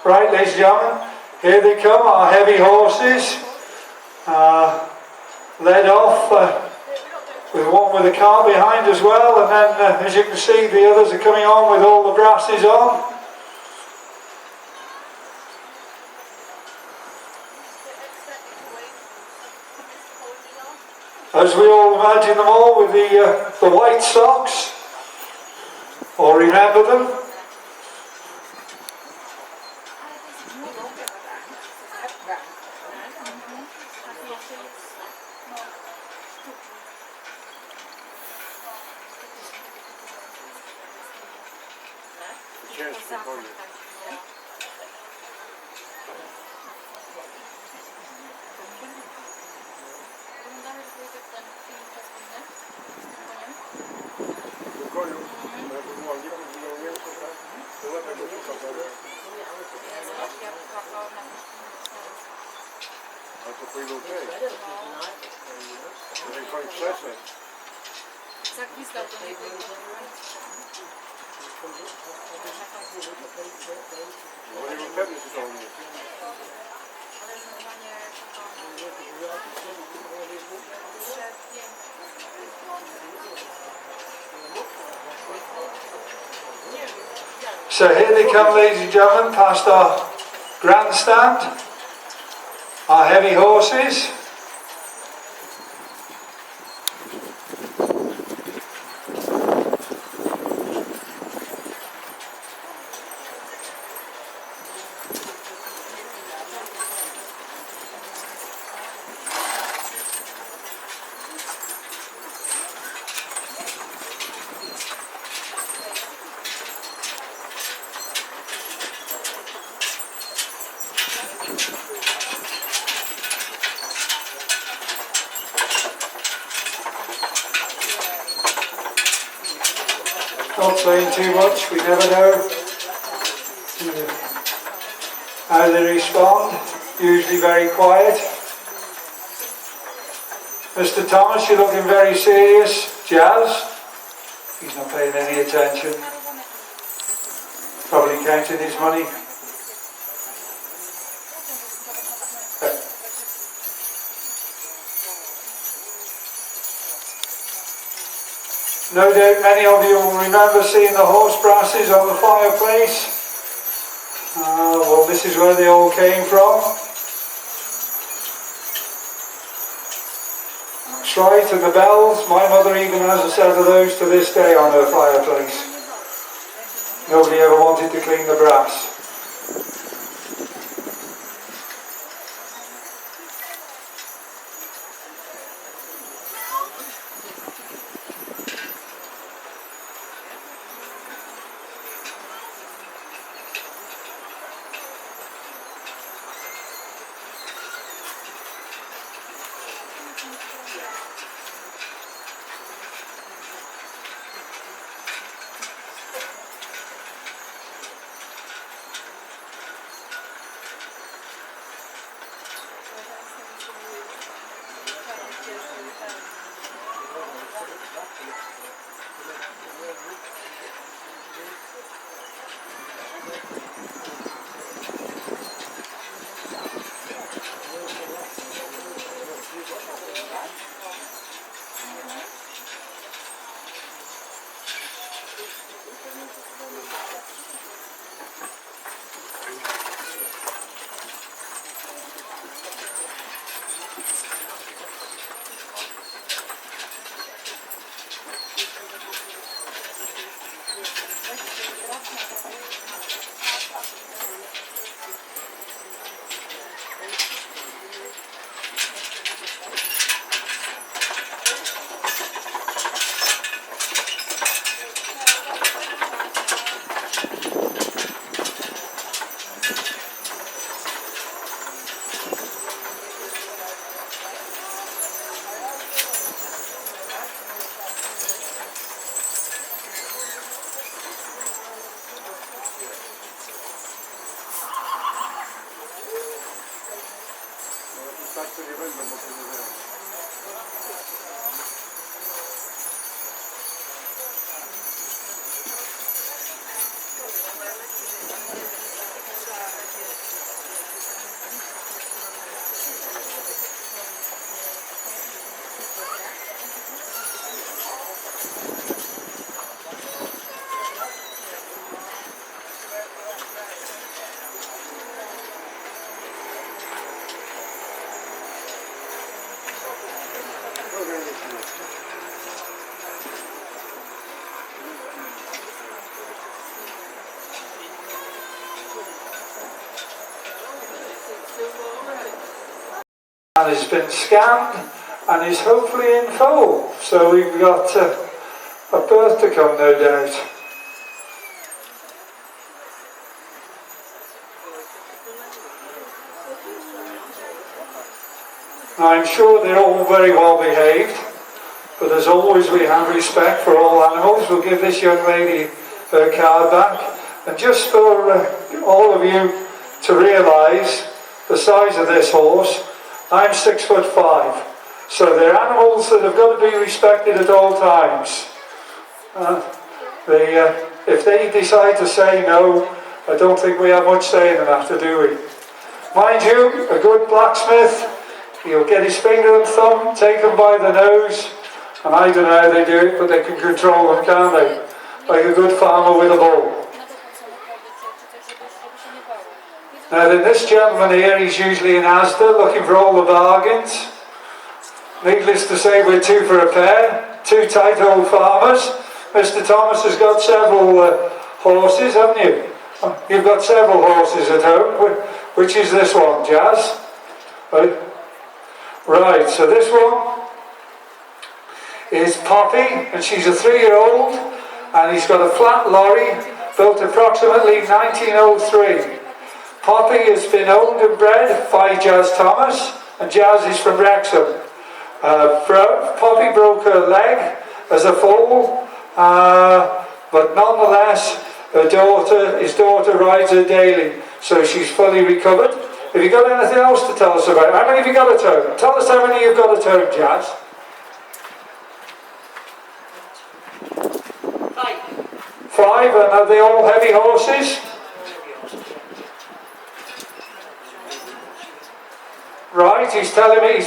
Right, ladies and gentlemen, here they come, our heavy horses, led off with one with a car behind as well, and then as you can see the others are coming on with all the brasses on. As we all imagine them all with the white socks, or remember them. So here they come, ladies and gentlemen, past our grandstand, our heavy horses. Not saying too much, we never know how they respond, usually very quiet. Mr. Thomas, you're looking very serious. Jazz, he's not paying any attention, probably counting his money. No doubt many of you will remember seeing the horse brasses on the fireplace. Well, this is where they all came from. That's right, and the bells. My mother even has a set of those to this day on her fireplace. Nobody ever wanted to clean the brass. And has been scanned and is hopefully in full. So we've got a birth to come, no doubt. Now, I'm sure they're all very well behaved, but as always we have respect for all animals. We'll give this young lady her card back. And just for all of you to realise the size of this horse, I'm 6'5", so they're animals that have got to be respected at all times. If they decide to say no, I don't think we have much say in the matter, do we? Mind you, a good blacksmith, he'll get his finger and thumb, take them by the nose, and I don't know how they do it, but they can control them, can't they? Like a good farmer with a bull. Now then, this gentleman here, he's usually in Asda looking for all the bargains. Needless to say, we're two for a pair, two tight old farmers. Mr. Thomas has got several horses, haven't you? You've got several horses at home. Which is this one, Jazz? Right, so this one is Poppy, and she's a 3-year-old, and he's got a flat lorry built approximately 1903. Poppy has been owned and bred by Jazz Thomas, and Jazz is from Wrexham. Poppy broke her leg as a foal, but nonetheless his daughter rides her daily, so she's fully recovered. Have you got anything else to tell us about it? How many have you got at home? Tell us how many you've got at home, Jazz. 5, and are they all heavy horses? Right, he's telling me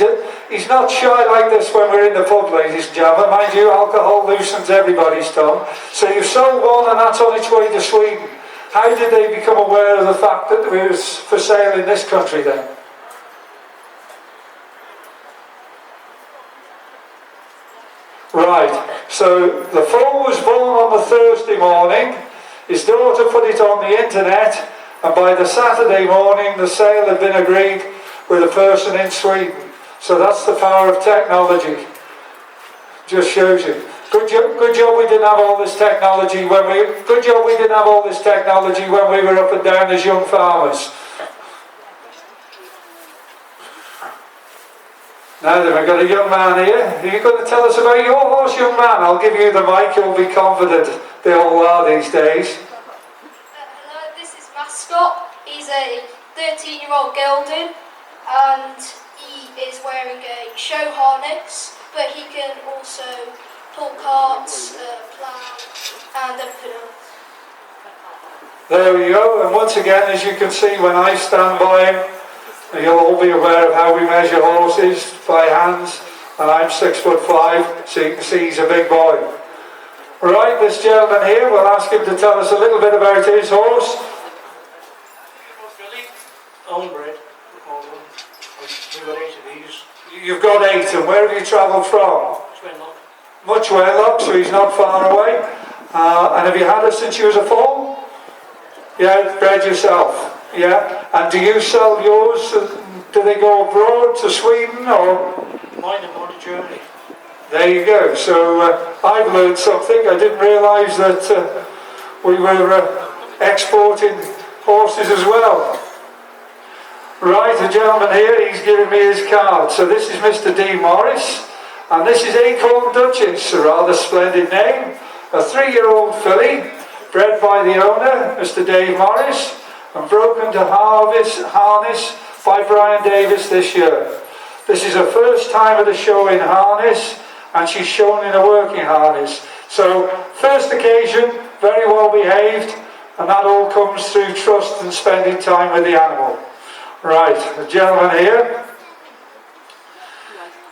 he's not shy like this when we're in the pub, ladies and gentlemen. Mind you, alcohol loosens everybody's tongue. So you've sold one and that's on its way to Sweden. How did they become aware of the fact that it was for sale in this country then? Right, so the foal was born on the Thursday morning. His daughter put it on the internet, and by the Saturday morning the sale had been agreed with a person in Sweden. So that's the power of technology. Just shows you. Good job we didn't have all this technology when we were up and down as young farmers. Now then, we've got a young man here. Are you going to tell us about your horse, young man? I'll give you the mic, you'll be confident. They all are these days. Hello, this is Mascot. He's a 13-year-old gelding, and he is wearing a show harness, but he can also pull carts, plough, and everything else. There we go, and once again, as you can see, when I stand by him, you'll all be aware of how we measure horses by hands, and I'm 6'5", so you can see he's a big boy. Right, this gentleman here, we'll ask him to tell us a little bit about his horse. Homebred. We've got 8 of these. You've got 8, and where have you travelled from? Swinlock. Much Wenlock, so he's not far away. And have you had her since you was a foal? Yeah, bred yourself. Yeah, and do you sell yours? Do they go abroad to Sweden or? Mine are on a journey. There you go. So I've learned something. I didn't realise that we were exporting horses as well. Right, a gentleman here, he's giving me his card. So this is Mr. D. Morris, and this is Acorn Duchess, a rather splendid name. A 3-year-old filly, bred by the owner, Mr. Dave Morris, and broken to harness by Brian Davis this year. This is her first time at a show in harness, and she's shown in a working harness. So, first occasion, very well behaved, and that all comes through trust and spending time with the animal. Right, the gentleman here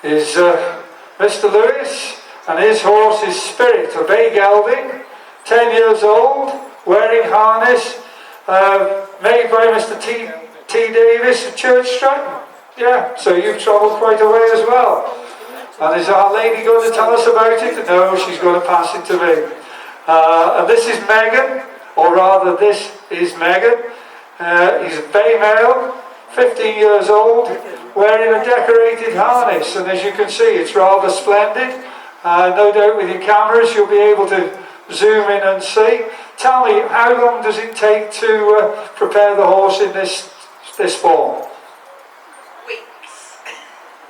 is Mr. Lewis, and his horse is Spirit, a bay gelding, 10 years old, wearing harness, made by Mr. T. Davis at Church Stratton. Yeah, so you've travelled quite a way as well. And is our lady going to tell us about it? No, she's going to pass it to me. And this is Megan, or rather this is Megan. He's a bay male, 15 years old, wearing a decorated harness, and as you can see it's rather splendid. No doubt with your cameras you'll be able to zoom in and see. Tell me, how long does it take to prepare the horse in this form? Weeks.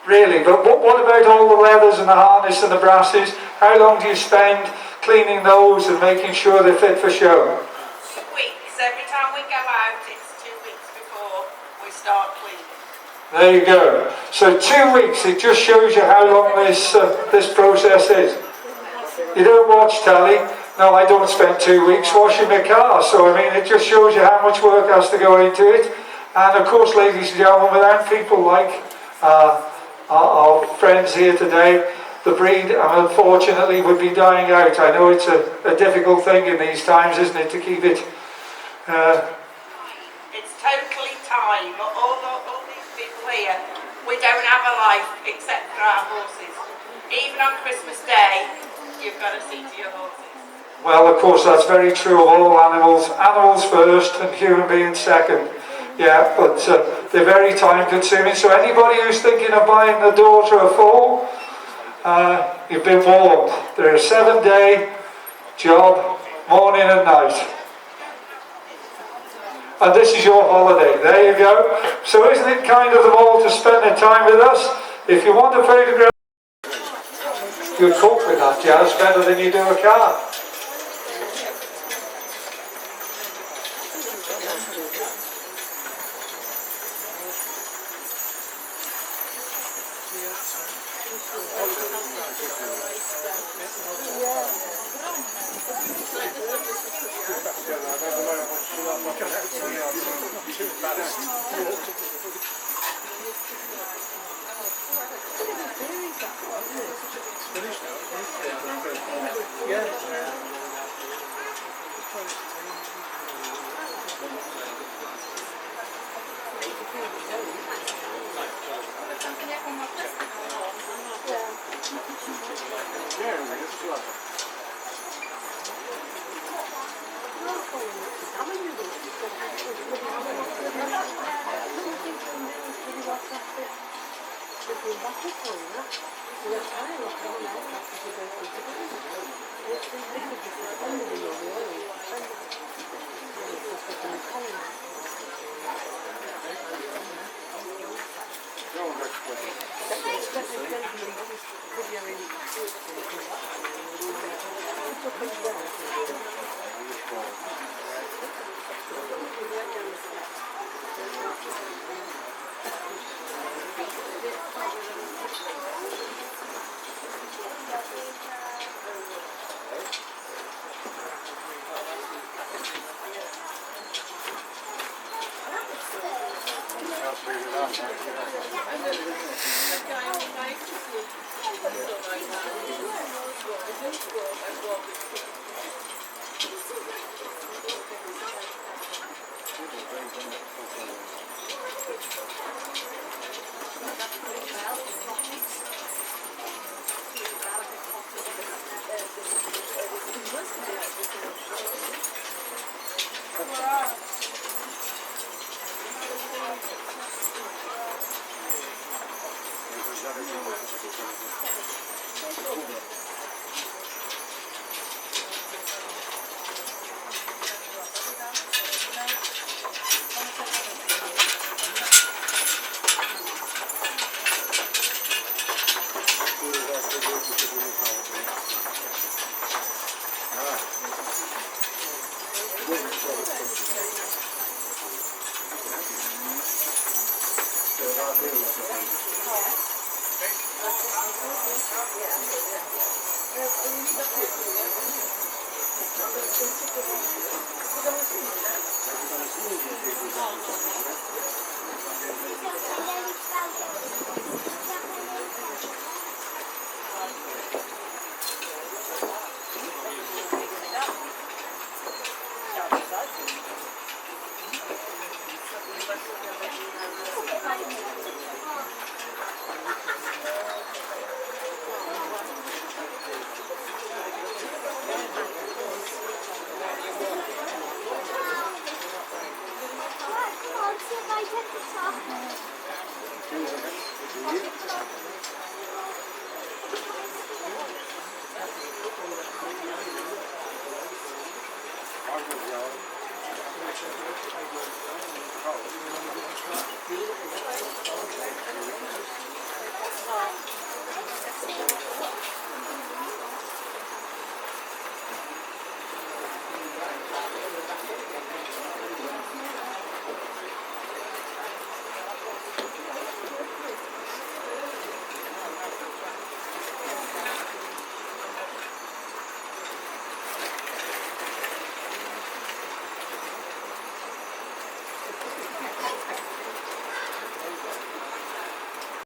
Really? But what about all the leathers and the harness and the brasses? How long do you spend cleaning those and making sure they're fit for show? Weeks. Every time we go out, it's 2 weeks before we start cleaning. There you go. So 2 weeks, it just shows you how long this process is. You don't watch telly. No, I don't spend 2 weeks washing my car. So, I mean, it just shows you how much work has to go into it. And, of course, ladies and gentlemen, without people like our friends here today, the breed, unfortunately, would be dying out. I know it's a difficult thing in these times, isn't it, to keep it... It's totally time. All these people here, we don't have a life except for our horses. Even on Christmas Day, you've got to see to your horses. Well, of course, that's very true of all animals. Animals first and human beings second. Yeah, but they're very time consuming. So anybody who's thinking of buying a daughter a foal, you've been warned. They're a 7-day job, morning and night. And this is your holiday. There you go. So isn't it kind of them all to spend their time with us? If you want a photograph, you cope with that jazz better than you do a car.